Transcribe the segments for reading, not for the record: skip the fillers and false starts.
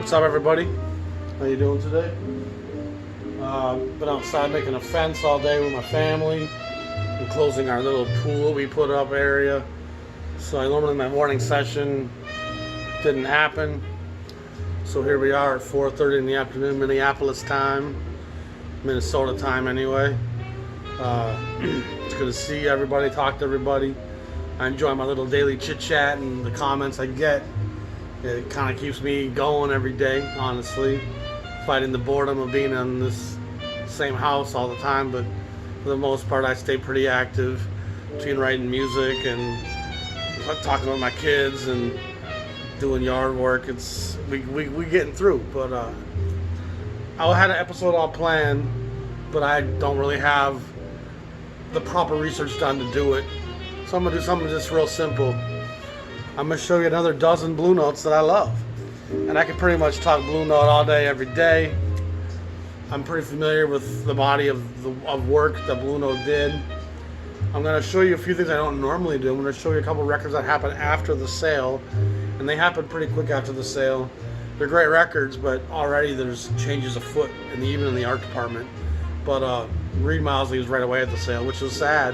What's up, everybody? How you doing today? Been outside making a fence all day with my family, enclosing our little pool we put up area. So normally my morning session didn't happen. So here we are at 4:30 in the afternoon, Minneapolis time, Minnesota time anyway. It's good to see everybody, talk to everybody. I enjoy my little daily chit chat and the comments I get. It kind of keeps me going every day, honestly. Fighting the boredom of being in this same house all the time, but for the most part I stay pretty active between writing music and talking with my kids and doing yard work. It's we getting through, but I had an episode all planned, but I don't really have the proper research done to do it. So I'm gonna do something just real simple. I'm gonna show you another dozen Blue Notes that I love. And I can pretty much talk Blue Note all day, every day. I'm pretty familiar with the body of work that Blue Note did. I'm gonna show you a few things I don't normally do. I'm gonna show you a couple records that happened after the sale. And they happened pretty quick after the sale. They're great records, but already there's changes afoot, and even in the art department. But Reed Miles leaves right away at the sale, which was sad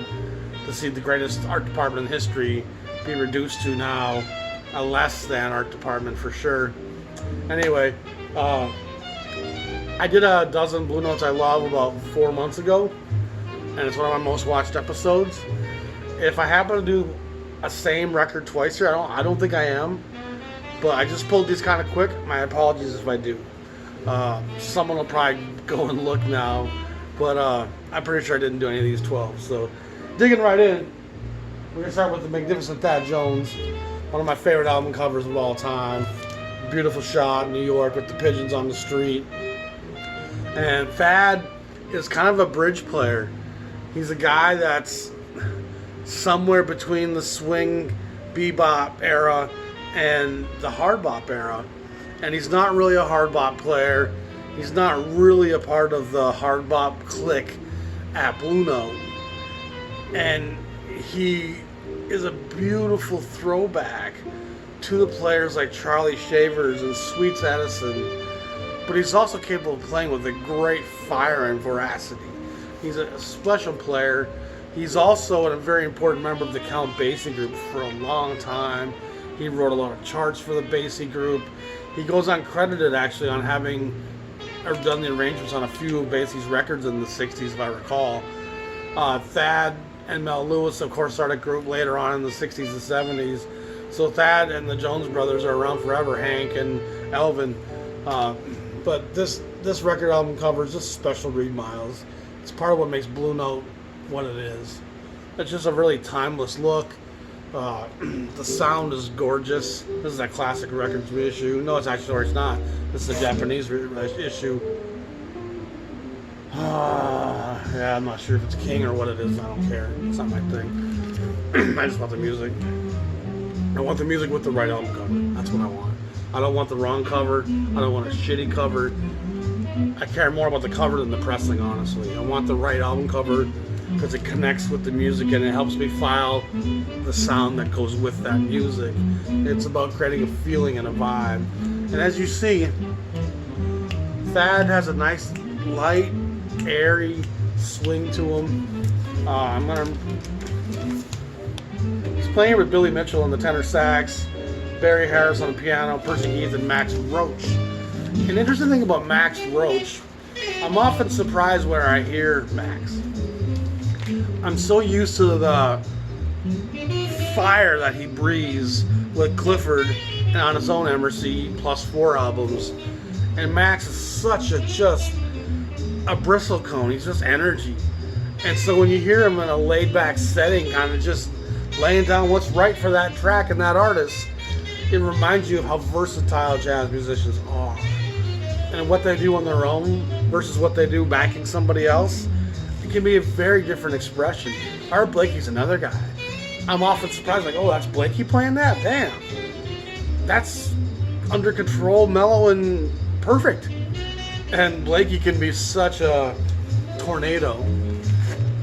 to see the greatest art department in history be reduced to now a less than art department for sure. Anyway, I did a dozen Blue Notes I love about 4 months ago, and it's one of my most watched episodes. If I happen to do a same record twice here, I don't think I am, but I just pulled these kind of quick. My apologies if I do. Someone will probably go and look now, but I'm pretty sure I didn't do any of these 12. So digging right in, we're gonna start with the magnificent Thad Jones, one of my favorite album covers of all time. Beautiful shot in New York with the pigeons on the street. And Thad is kind of a bridge player. He's a guy that's somewhere between the swing bebop era and the hard bop era. And he's not really a hard bop player. He's not really a part of the hard bop clique at Blue Note. And he is a beautiful throwback to the players like Charlie Shavers and Sweets Edison, but he's also capable of playing with a great fire and veracity. He's a special player. He's also a very important member of the Count Basie group for a long time. He wrote a lot of charts for the Basie group. He goes uncredited actually on having or done the arrangements on a few of Basie's records in the 60s, if I recall. Thad and Mel Lewis, of course, started a group later on in the 60s and 70s. So Thad and the Jones brothers are around forever, Hank and Elvin. But this record album cover is just special Reed Miles. It's part of what makes Blue Note what it is. It's just a really timeless look. The sound is gorgeous. This is that classic records reissue. No, it's actually, or it's not. This is a Japanese issue. Yeah, I'm not sure if it's King or what it is. I don't care. It's not my thing. I just want the music. I want the music with the right album cover. That's what I want. I don't want the wrong cover. I don't want a shitty cover. I care more about the cover than the pressing, honestly. I want the right album cover because it connects with the music and it helps me file the sound that goes with that music. It's about creating a feeling and a vibe. And as you see, Thad has a nice, light, airy swing to him. He's playing with Billy Mitchell on the tenor sax, Barry Harris on the piano, Percy Heath, and Max Roach. An interesting thing about Max Roach, I'm often surprised where I hear Max. I'm so used to the fire that he breathes with Clifford and on his own MRC plus 4 albums. And Max is such just a bristlecone. He's just energy. And so when you hear him in a laid-back setting, kind of just laying down what's right for that track and that artist, it reminds you of how versatile jazz musicians are. And what they do on their own versus what they do backing somebody else, it can be a very different expression. Art Blakey's another guy. I'm often surprised, like, oh, that's Blakey playing that? Damn. That's under control, mellow, and perfect. And Blakey can be such a tornado.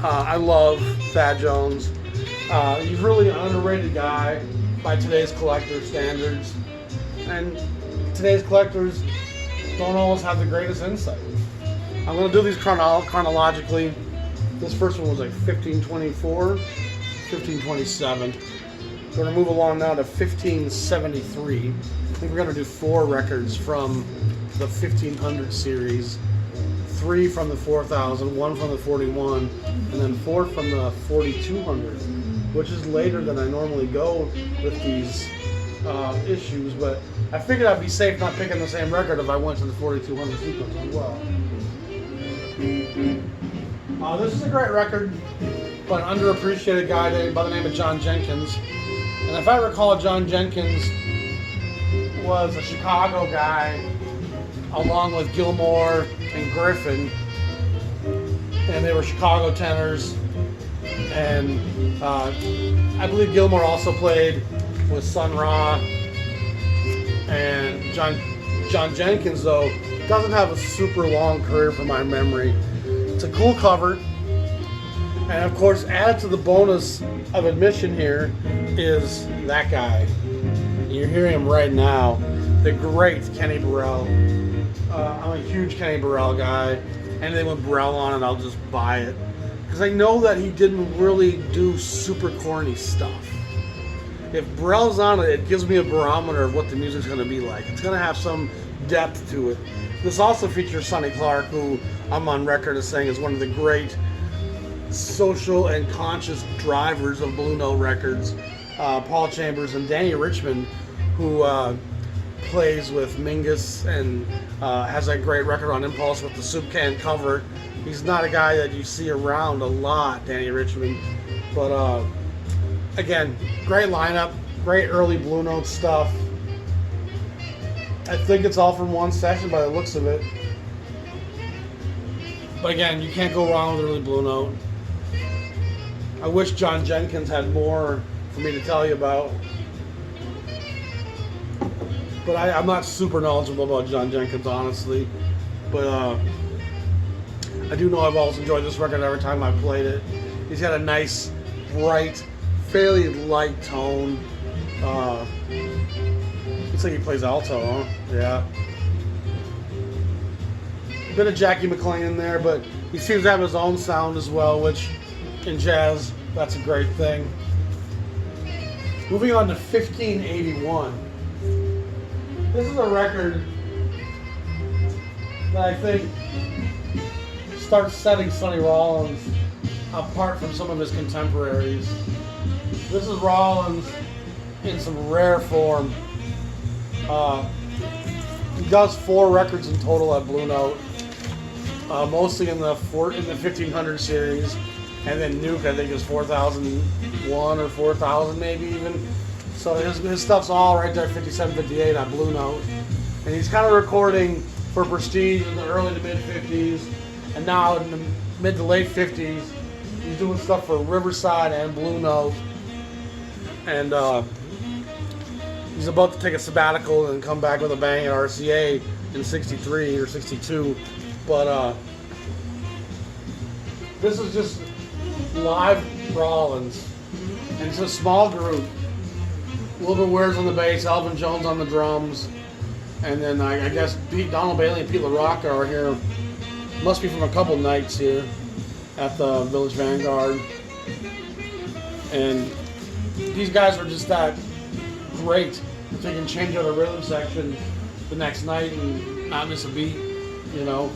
I love Thad Jones. He's really an underrated guy by today's collector standards. And today's collectors don't always have the greatest insight. I'm going to do these chronologically. This first one was like 1524, 1527. We're going to move along now to 1573. I think we're going to do 4 records from the 1500 series, 3 from the 4000, 1 from the 41, and then 4 from the 4200, which is later than I normally go with these issues, but I figured I'd be safe not picking the same record if I went to the 4200 sequence as well. This is a great record, but an underappreciated guy by the name of John Jenkins. And if I recall, John Jenkins was a Chicago guy along with Gilmore and Griffin, and they were Chicago tenors. And I believe Gilmore also played with Sun Ra. And John Jenkins, though, doesn't have a super long career from my memory. It's a cool cover. And of course, added to the bonus of admission here is that guy. You're hearing him right now, the great Kenny Burrell. I'm a huge Kenny Burrell guy. Anything with Burrell on it, I'll just buy it. Because I know that he didn't really do super corny stuff. If Burrell's on it, it gives me a barometer of what the music's going to be like. It's going to have some depth to it. This also features Sonny Clark, who I'm on record as saying is one of the great social and conscious drivers of Blue Note records. Paul Chambers and Danny Richmond, who plays with Mingus and has that great record on Impulse with the soup can cover. He's not a guy that you see around a lot, Danny Richmond, but again, great lineup, great early Blue Note stuff. I think it's all from one session by the looks of it. But again, you can't go wrong with early Blue Note. I wish John Jenkins had more for me to tell you about. But I'm not super knowledgeable about John Jenkins, honestly. But I do know I've always enjoyed this record every time I played it. He's got a nice, bright, fairly light tone. Looks like he plays alto, huh? Yeah. A bit of Jackie McLean in there, but he seems to have his own sound as well, which in jazz, that's a great thing. Moving on to 1581. This is a record that I think starts setting Sonny Rollins apart from some of his contemporaries. This is Rollins in some rare form. He does 4 records in total at Blue Note, mostly in the 1500 series, and then Nuke I think is 4001 or 4000 maybe even. So his stuff's all right there, 57, 58 on Blue Note, and he's kind of recording for Prestige in the early to mid 50s, and now in the mid to late 50s, he's doing stuff for Riverside and Blue Note. And he's about to take a sabbatical and come back with a bang at RCA in 63 or 62. But this is just live Rollins. And it's a small group. Wilbur Ware's on the bass, Alvin Jones on the drums. And then I guess Donald Bailey and Pete LaRocca are here. Must be from a couple nights here at the Village Vanguard. And these guys are just that great if they can change out a rhythm section the next night and not miss a beat, you know.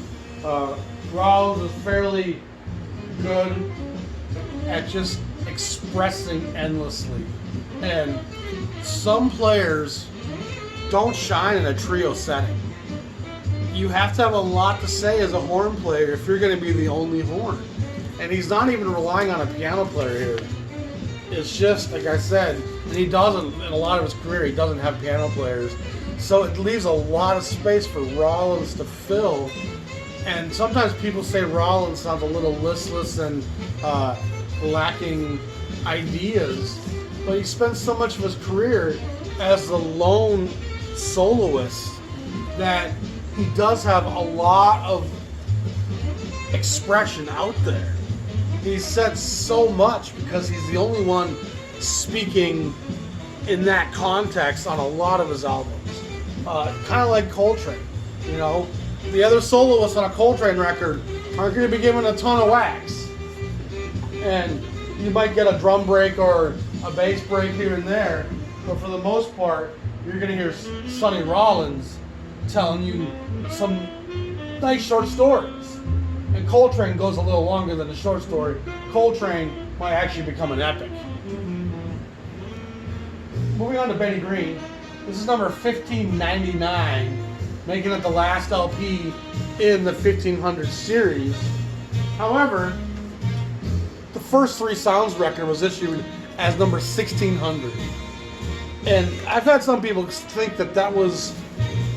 Rollins is fairly good at just expressing endlessly. And some players don't shine in a trio setting. You have to have a lot to say as a horn player if you're going to be the only horn. And he's not even relying on a piano player here. It's just, like I said, and he doesn't, in a lot of his career, he doesn't have piano players. So it leaves a lot of space for Rollins to fill. And sometimes people say Rollins sounds a little listless and lacking ideas. But he spends so much of his career as the lone soloist that he does have a lot of expression out there. He said so much because he's the only one speaking in that context on a lot of his albums. Kind of like Coltrane. You know, the other soloists on a Coltrane record aren't going to be given a ton of wax. And you might get a drum break or a bass break here and there, but for the most part, you're going to hear Sonny Rollins telling you some nice short stories. And Coltrane goes a little longer than a short story. Coltrane might actually become an epic. Moving on to Benny Green. This is number 1599, making it the last LP in the 1500 series. However, the first Three Sounds record was issued as number 1600. And I've had some people think that that was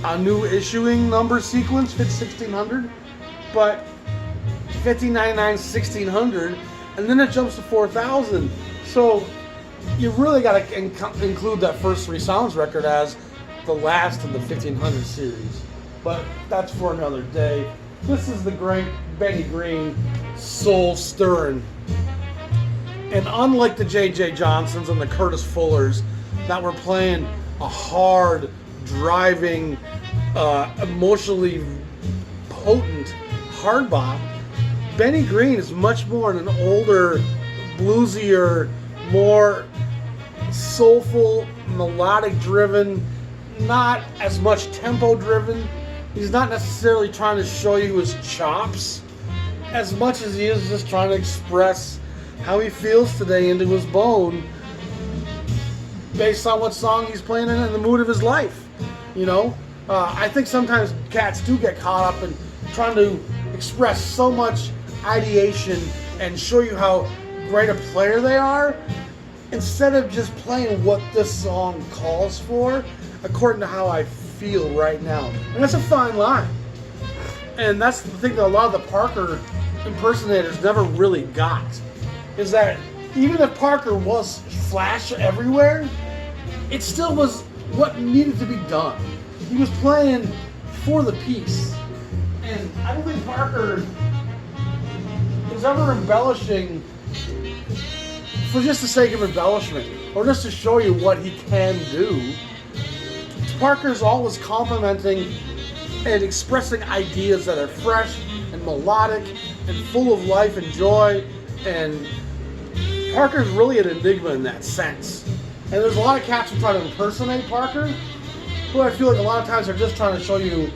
a new issuing number sequence, fit 1600, but 1599, 1600, and then it jumps to 4000. So you really got to include that first Three Sounds record as the last of the 1500 series. But that's for another day. This is the great Benny Green, soul stirring. And unlike the J.J. Johnsons and the Curtis Fullers that were playing a hard, driving, emotionally potent hard bop, Benny Green is much more an older, bluesier, more soulful, melodic driven, not as much tempo driven. He's not necessarily trying to show you his chops as much as he is just trying to express how he feels today into his bone based on what song he's playing in and the mood of his life. You know, I think sometimes cats do get caught up in trying to express so much ideation and show you how great a player they are instead of just playing what this song calls for according to how I feel right now. And that's a fine line. And that's the thing that a lot of the Parker impersonators never really got, is that even if Parker was flash everywhere, it still was what needed to be done. He was playing for the piece. And I don't think Parker was ever embellishing for just the sake of embellishment or just to show you what he can do. Parker's always complimenting and expressing ideas that are fresh and melodic and full of life and joy, and Parker's really an enigma in that sense. And there's a lot of cats who try to impersonate Parker, who I feel like a lot of times are just trying to show you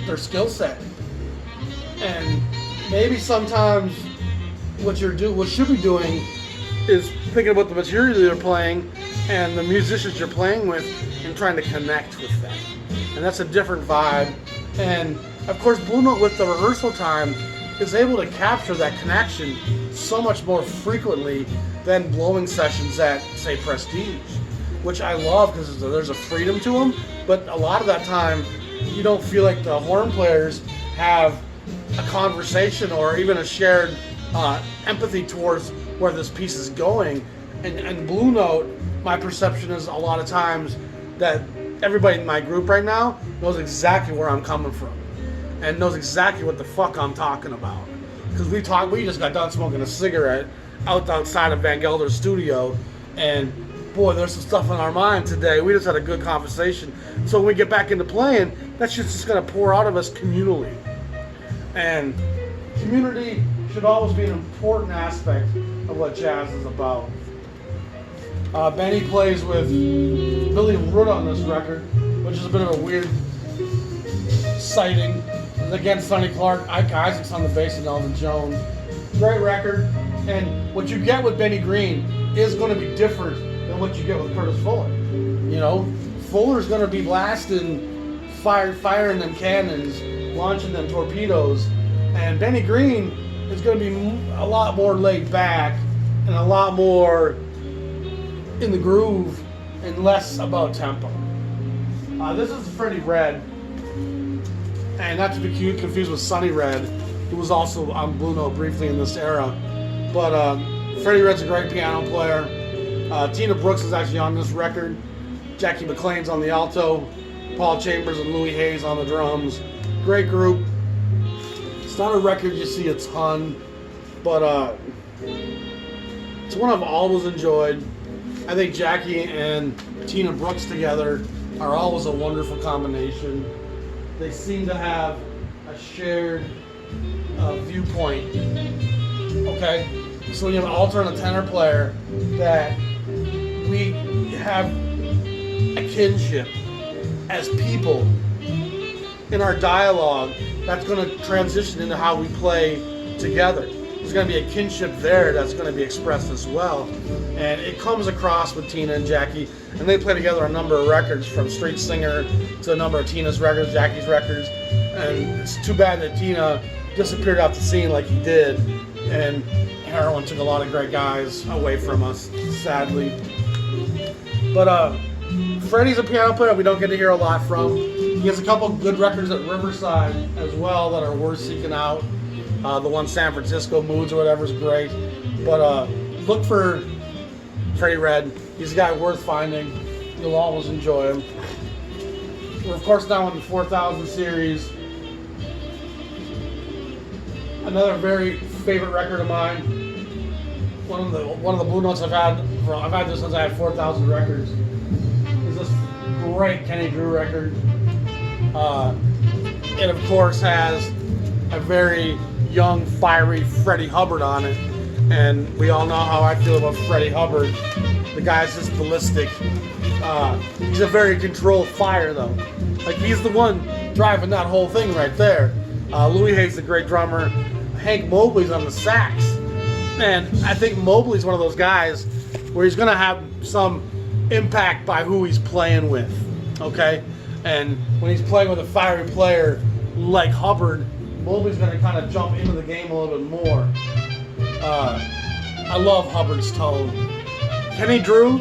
their skill set. And maybe sometimes what should be doing is thinking about the material you're playing and the musicians you're playing with and trying to connect with them. And that's a different vibe. And of course, Blue Note with the rehearsal time is able to capture that connection so much more frequently than blowing sessions at, say, Prestige, which I love because there's a freedom to them. But a lot of that time, you don't feel like the horn players have a conversation or even a shared empathy towards where this piece is going. And Blue Note, my perception is a lot of times that everybody in my group right now knows exactly where I'm coming from and knows exactly what the fuck I'm talking about. Because we just got done smoking a cigarette outside of Van Gelder's studio, and boy, there's some stuff on our mind today. We just had a good conversation. So when we get back into playing, that shit's just going to pour out of us communally. And community should always be an important aspect of what jazz is about. Benny plays with Billy Root on this record, which is a bit of a weird sighting. Again, Sonny Clark, Ike Isaacs on the bass, and Elvin Jones. Great record. And what you get with Benny Green is going to be different than what you get with Curtis Fuller. You know, Fuller's going to be blasting, firing them cannons, launching them torpedoes. And Benny Green is going to be a lot more laid back and a lot more in the groove and less about tempo. This is Freddie Red, and not to be confused with Sonny Red, who was also on Blue Note briefly in this era. But Freddie Red's a great piano player. Tina Brooks is actually on this record. Jackie McLean's on the alto. Paul Chambers and Louis Hayes on the drums. Great group. It's not a record you see a ton, but it's one I've always enjoyed. I think Jackie and Tina Brooks together are always a wonderful combination. they seem to have a shared viewpoint. Okay, so when you have an alto and a tenor player, that we have a kinship as people in our dialogue that's going to transition into how we play together. There's going to be a kinship there that's going to be expressed as well, and it comes across with Tina and Jackie, and they play together a number of records, from Street Singer to a number of Tina's records, Jackie's records, and it's too bad that Tina disappeared off the scene like he did, and heroin took a lot of great guys away from us, sadly. But Freddie's a piano player we don't get to hear a lot from. He has a couple good records at Riverside as well that are worth seeking out. The one San Francisco Moods or whatever is great. But look for Freddie Red. He's a guy worth finding. You'll always enjoy him. We're of course now in the 4000 series. Another very favorite record of mine. One of the Blue Notes I've had this since I had 4,000 records. Is this great Kenny Drew record. It of course has a very young, fiery Freddie Hubbard on it, and we all know how I feel about Freddie Hubbard. The guy's just ballistic. He's a very controlled fire though. Like, he's the one driving that whole thing right there. Louis Hayes, the great drummer. Hank Mobley's on the sax. And I think Mobley's one of those guys where he's going to have some impact by who he's playing with, okay? And when he's playing with a fiery player like Hubbard, Mobley's going to kind of jump into the game a little bit more. I love Hubbard's tone. Kenny Drew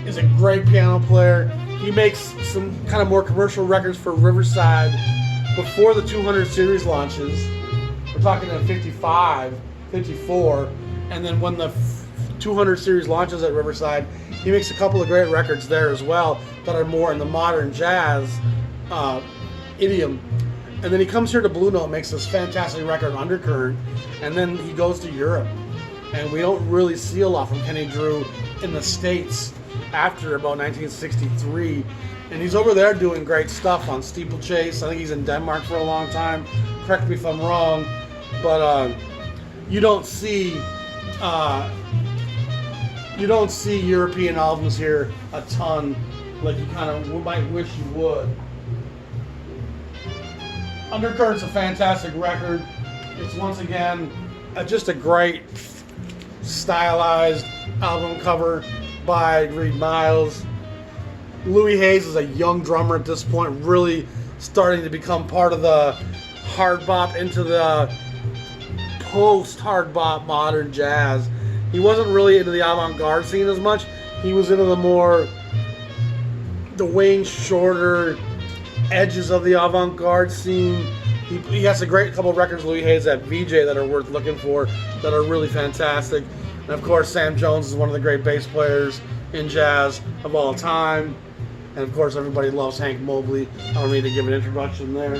is a great piano player. He makes some kind of more commercial records for Riverside before the 200 series launches. We're talking in 55, 54, and then when the 200 series launches at Riverside, he makes a couple of great records there as well that are more in the modern jazz idiom. And then he comes here to Blue Note, makes this fantastic record, Undercurrent, and then he goes to Europe. And we don't really see a lot from Kenny Drew in the States after about 1963. And he's over there doing great stuff on Steeplechase. I think he's in Denmark for a long time. Correct me if I'm wrong. But you don't see European albums here a ton like you kind of might wish you would. Undercurrent's a fantastic record. It's once again just a great stylized album cover by Reed Miles. Louis Hayes is a young drummer at this point, really starting to become part of the hard bop into the post-hard bop modern jazz. He wasn't really into the avant-garde scene as much. He was into the Wayne Shorter edges of the avant-garde scene. He has a great couple of records, Louis Hayes, at VJ that are worth looking for, that are really fantastic. And of course, Sam Jones is one of the great bass players in jazz of all time. And of course, everybody loves Hank Mobley. I don't need to give an introduction there.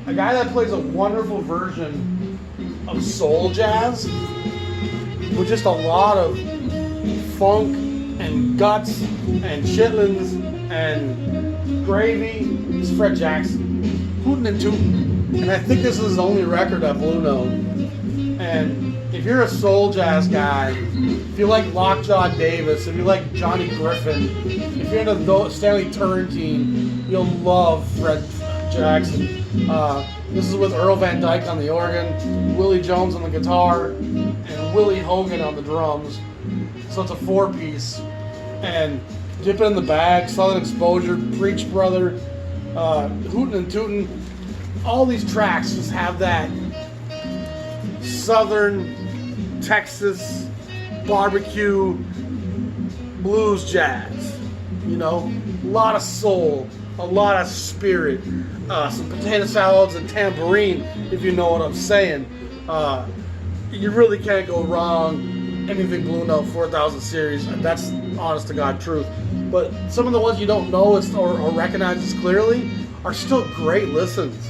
A guy that plays a wonderful version of soul jazz with just a lot of funk and guts and chitlins and gravy is Fred Jackson. Hootin' and Tootin'. And I think this is his only record at Blue Note. And if you're a soul jazz guy, if you like Lockjaw Davis, if you like Johnny Griffin, if you're into Stanley Turrentine, you'll love Fred Jackson. This is with Earl Van Dyke on the organ, Willie Jones on the guitar, and Willie Hogan on the drums. So it's a four-piece. And Dip It in the Bag, Southern Exposure, Preach Brother, Hootin' and Tootin'. All these tracks just have that Southern Texas barbecue blues jazz. You know, a lot of soul, a lot of spirit, some potato salads and tambourine, if you know what I'm saying. You really can't go wrong. Anything Blue Note 4000 series, that's honest to God truth. But some of the ones you don't know or recognize as clearly are still great listens.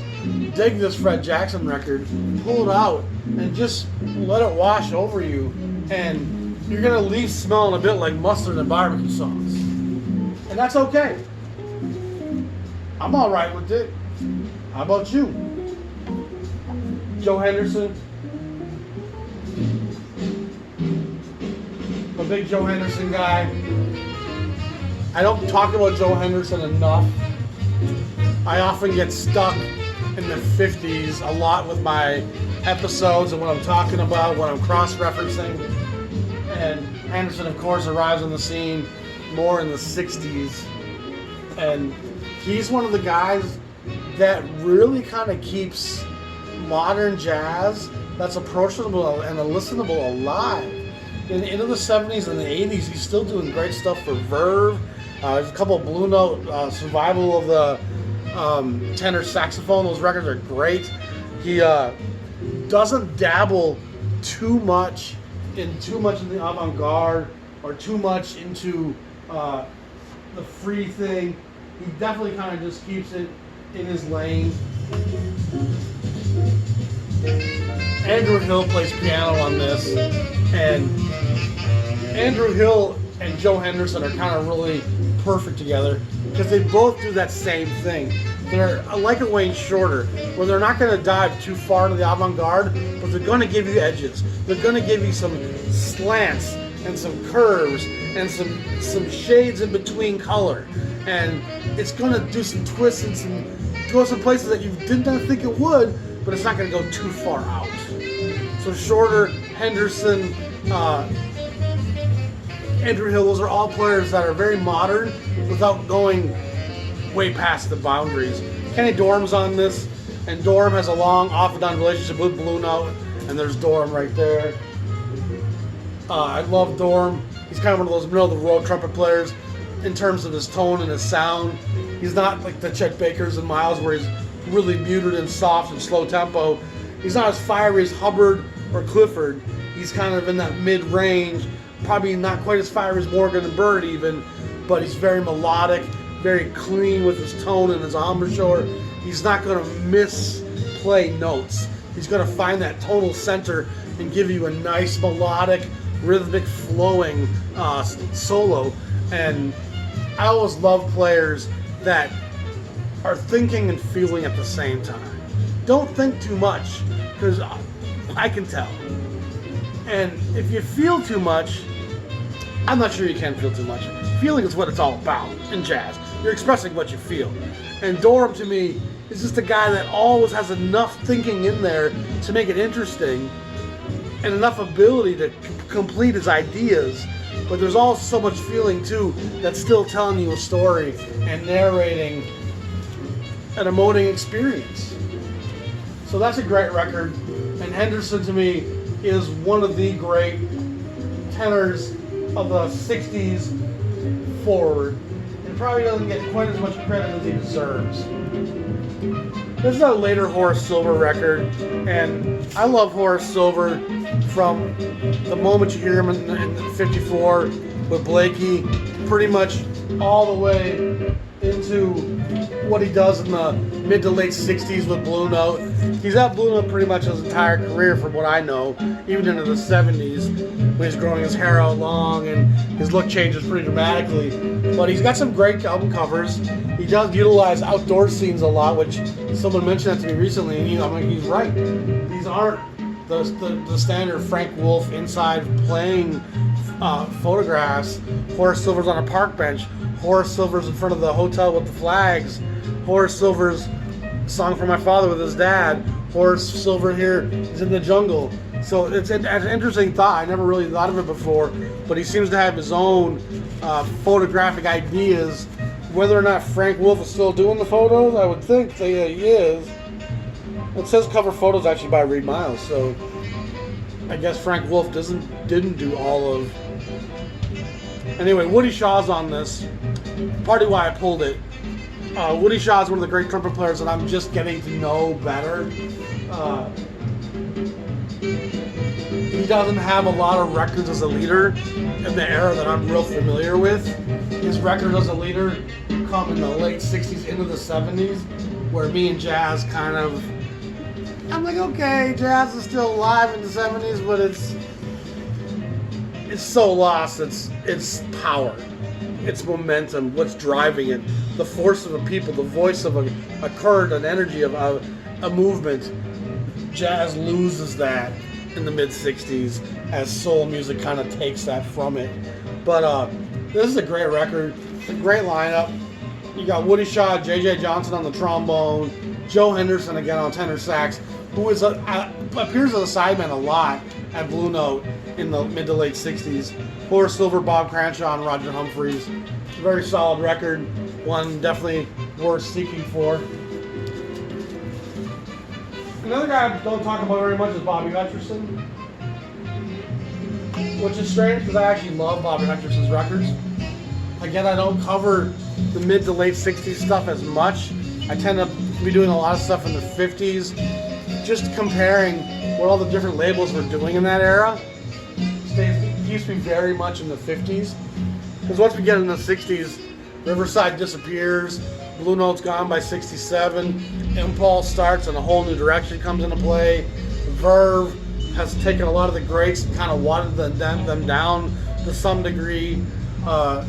Dig this Fred Jackson record, pull it out, and just let it wash over you, and you're gonna leave smelling a bit like mustard and barbecue sauce. And that's okay. I'm all right with it. How about you? Joe Henderson? I'm a big Joe Henderson guy. I don't talk about Joe Henderson enough. I often get stuck in the 50s a lot with my episodes and what I'm talking about, what I'm cross-referencing. And Henderson, of course, arrives on the scene more in the 60s. And he's one of the guys that really kind of keeps modern jazz that's approachable and listenable alive. Into the 70s and the 80s, he's still doing great stuff for Verve. There's a couple of Blue Note, Survival of the tenor saxophone. Those records are great. He doesn't dabble too much in the avant-garde or too much into the free thing. He definitely kind of just keeps it in his lane. Andrew Hill plays piano on this, and Andrew Hill and Joe Henderson are kind of really perfect together because they both do that same thing. They're like a Wayne Shorter, where they're not going to dive too far into the avant-garde, but they're going to give you edges. They're going to give you some slants and some curves and some shades in between color, and it's going to do some twists and go some places that you did not think it would, but it's not going to go too far out. So Shorter, Henderson, Andrew Hill, those are all players that are very modern without going way past the boundaries. Kenny Dorham's on this, and Dorham has a long off and on relationship with Blue Note, and there's Dorham right there. I love Dorham. He's kind of one of those middle-of-the-road trumpet players in terms of his tone and his sound. He's not like the Chet Bakers and Miles where he's really muted and soft and slow tempo. He's not as fiery as Hubbard or Clifford. He's kind of in that mid-range, probably not quite as fiery as Morgan and Bird even, but he's very melodic, very clean with his tone and his embouchure. He's not going to misplay notes. He's going to find that tonal center and give you a nice melodic, rhythmic, flowing solo. And I always love players that are thinking and feeling at the same time. Don't think too much, because I can tell. And if you feel too much, I'm not sure you can feel too much. Feeling is what it's all about in jazz. You're expressing what you feel. And Dorham, to me, is just a guy that always has enough thinking in there to make it interesting and enough ability to complete his ideas. But there's also so much feeling, too, that's still telling you a story and narrating an emoting experience. So that's a great record. And Henderson, to me, is one of the great tenors of the 60s forward, and probably doesn't get quite as much credit as he deserves. This is a later Horace Silver record, and I love Horace Silver from the moment you hear him in 54 with Blakey, pretty much all the way into what he does in the mid to late 60s with Blue Note. He's at Blue Note pretty much his entire career from what I know, even into the 70s when he's growing his hair out long and his look changes pretty dramatically. But he's got some great album covers. He does utilize outdoor scenes a lot, which someone mentioned that to me recently, and he's right. These aren't the standard Frank Wolf inside playing photographs. Horace Silver's on a park bench. Horace Silver's in front of the hotel with the flags. Horace Silver's Song for My Father with his dad. Horace Silver here is in the jungle. So it's an interesting thought. I never really thought of it before, but he seems to have his own photographic ideas. Whether or not Frank Wolf is still doing the photos, I would think that he is. It says cover photos actually by Reed Miles, so I guess Frank Wolf didn't do all of. Anyway, Woody Shaw's on this. Partly why I pulled it. Woody Shaw is one of the great trumpet players that I'm just getting to know better. He doesn't have a lot of records as a leader in the era that I'm real familiar with. His record as a leader come in the late 60s into the 70s, where me and jazz kind of, I'm like, okay, jazz is still alive in the 70s, but it's so lost. It's power, it's momentum, what's driving it, the force of a people, the voice of a current, an energy of a movement. Jazz loses that in the mid-'60s as soul music kind of takes that from it. But this is a great record. It's a great lineup. You got Woody Shaw, J.J. Johnson on the trombone, Joe Henderson again on tenor sax, who is appears as a sideman a lot at Blue Note in the mid to late 60s. Horace Silver, Bob Cranshaw, and Roger Humphreys. Very solid record. One definitely worth seeking for. Another guy I don't talk about very much is Bobby Hutcherson, which is strange because I actually love Bobby Hutcherson's records. Again, I don't cover the mid to late 60s stuff as much. I tend to be doing a lot of stuff in the 50s, just comparing what all the different labels were doing in that era. It used to be very much in the 50s, because once we get in the 60s, Riverside disappears, Blue Note's gone by 67, Impulse starts and a whole new direction comes into play. Verve has taken a lot of the greats and kind of watered them down to some degree. So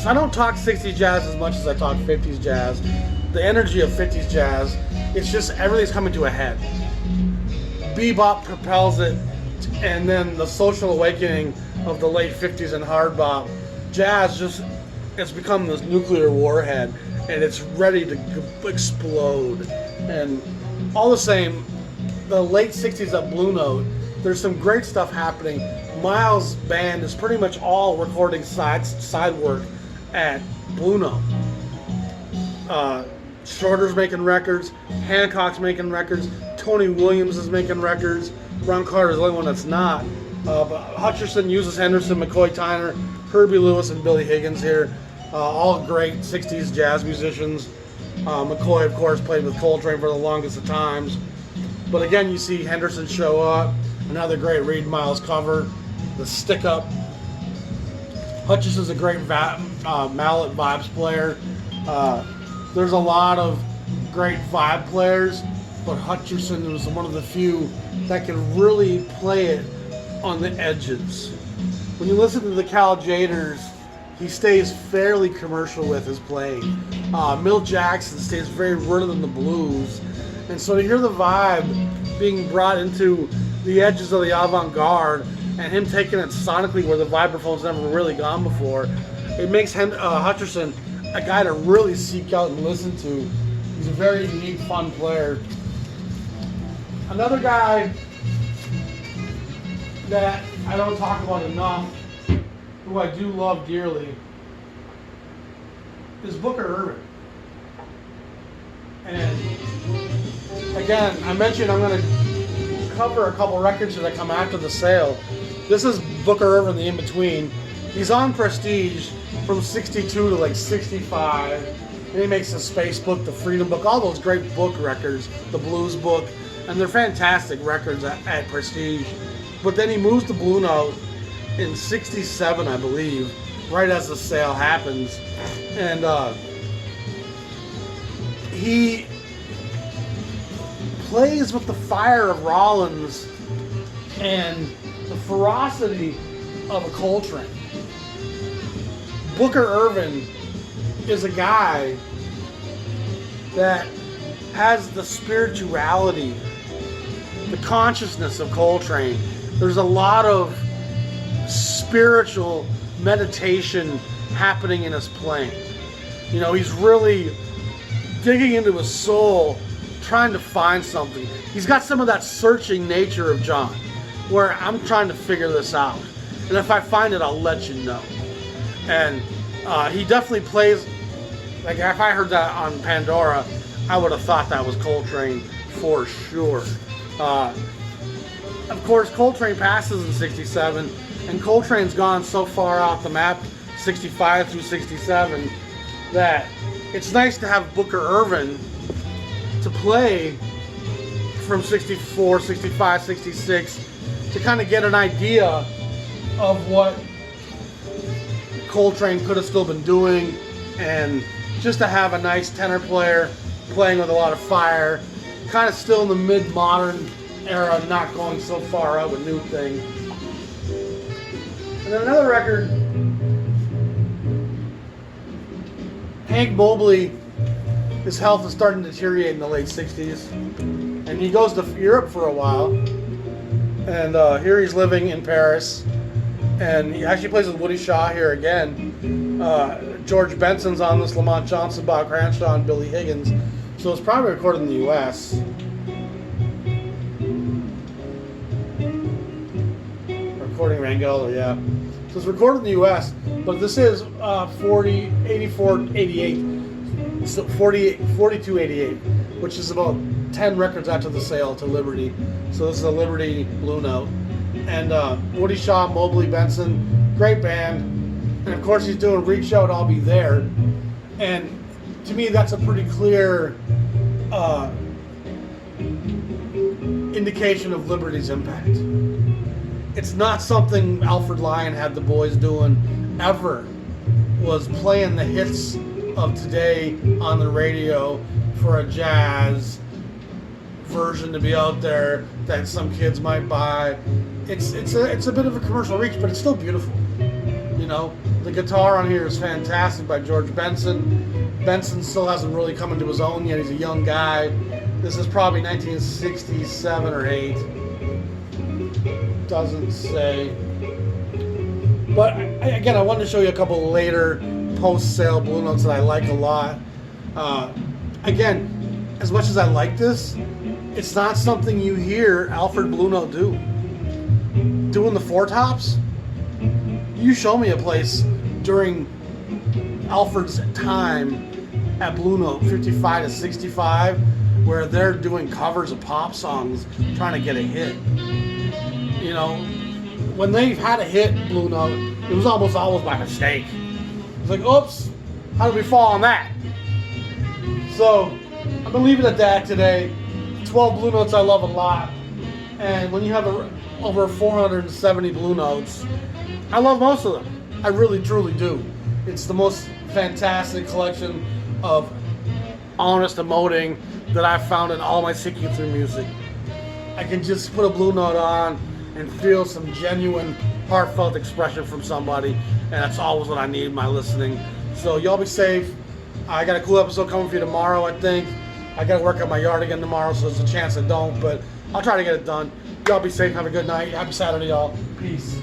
I don't talk 60s jazz as much as I talk 50s jazz. The energy of 50s jazz, it's just everything's coming to a head. Bebop propels it, and then the social awakening of the late 50s and hard bop. Jazz just, it's become this nuclear warhead, and it's ready to explode. And all the same, the late 60s at Blue Note, there's some great stuff happening. Miles' band is pretty much all recording side work at Blue Note. Shorter's making records, Hancock's making records, Tony Williams is making records, Ron Carter's the only one that's not. But Hutcherson uses Henderson, McCoy Tyner, Herbie Lewis, and Billy Higgins here. All great 60s jazz musicians. McCoy, of course, played with Coltrane for the longest of times. But again, you see Henderson show up. Another great Reed Miles cover, the Stick Up. Hutcherson's a great mallet vibes player. There's a lot of great vibe players, but Hutcherson was one of the few that could really play it on the edges. When you listen to the Cal Jaders, he stays fairly commercial with his playing. Milt Jackson stays very rhythm in the blues. And so to hear the vibe being brought into the edges of the avant-garde and him taking it sonically where the vibraphone's never really gone before, it makes Hutcherson a guy to really seek out and listen to. He's a very unique, fun player. Another guy that I don't talk about enough, who I do love dearly, is Booker Ervin. And again, I mentioned I'm going to cover a couple records that come after the sale. This is Booker Ervin, the in-between. He's on Prestige from 62 to like 65. And he makes the Space Book, the Freedom Book, all those great book records, the Blues Book, and they're fantastic records at Prestige. But then he moves to Blue Note in 67, I believe, right as the sale happens. And he plays with the fire of Rollins and the ferocity of a Coltrane. Booker Ervin is a guy that has the spirituality, the consciousness of Coltrane. There's a lot of spiritual meditation happening in his playing. You know, he's really digging into his soul, trying to find something. He's got some of that searching nature of John, where I'm trying to figure this out. And if I find it, I'll let you know. And he definitely plays, like if I heard that on Pandora, I would have thought that was Coltrane for sure. Of course, Coltrane passes in 67, and Coltrane's gone so far off the map, 65 through 67, that it's nice to have Booker Ervin to play from 64, 65, 66 to kind of get an idea of what Coltrane could have still been doing, and just to have a nice tenor player playing with a lot of fire, kind of still in the mid-modern era, not going so far out with new things. And then another record Hank Mobley, his health is starting to deteriorate in the late 60s. And he goes to Europe for a while. And here he's living in Paris. And he actually plays with Woody Shaw here again. George Benson's on this, Lamont Johnson, Bob Cranshaw, and Billy Higgins. So it's probably recorded in the U.S. Recording Rangel, yeah. So it's recorded in the U.S., but this is 84-88, so 42-88, which is about 10 records after the sale to Liberty. So this is a Liberty Blue Note. And Woody Shaw, Mobley, Benson, great band. And of course he's doing Reach Out, I'll Be There. And to me that's a pretty clear indication of Liberty's impact. It's not something Alfred Lion had the boys doing ever, was playing the hits of today on the radio for a jazz version to be out there that some kids might buy. It's a bit of a commercial reach, but it's still beautiful. You know, the guitar on here is fantastic by George Benson. Benson still hasn't really come into his own yet. He's a young guy. This is probably 1967 or 8. Doesn't say. But again, I wanted to show you a couple later post-sale Blue Notes that I like a lot. Again, as much as I like this, it's not something you hear Alfred Blue Note do. Doing the Four Tops, you show me a place during Alfred's time at Blue Note 55 to 65 where they're doing covers of pop songs trying to get a hit. You know, when they've had a hit, Blue Note, it was almost always by mistake. It's like, oops, how did we fall on that? So, I'm going to leave it at that today. 12 Blue Notes I love a lot. And when you have over 470 Blue Notes, I love most of them. I really, truly do. It's the most fantastic collection of honest emoting that I've found in all my seeking through music. I can just put a Blue Note on and feel some genuine, heartfelt expression from somebody, and that's always what I need in my listening. So y'all be safe. I got a cool episode coming for you tomorrow, I think. I got to work on my yard again tomorrow, so there's a chance I don't, but I'll try to get it done. Y'all be safe. Have a good night. Happy Saturday, y'all. Peace.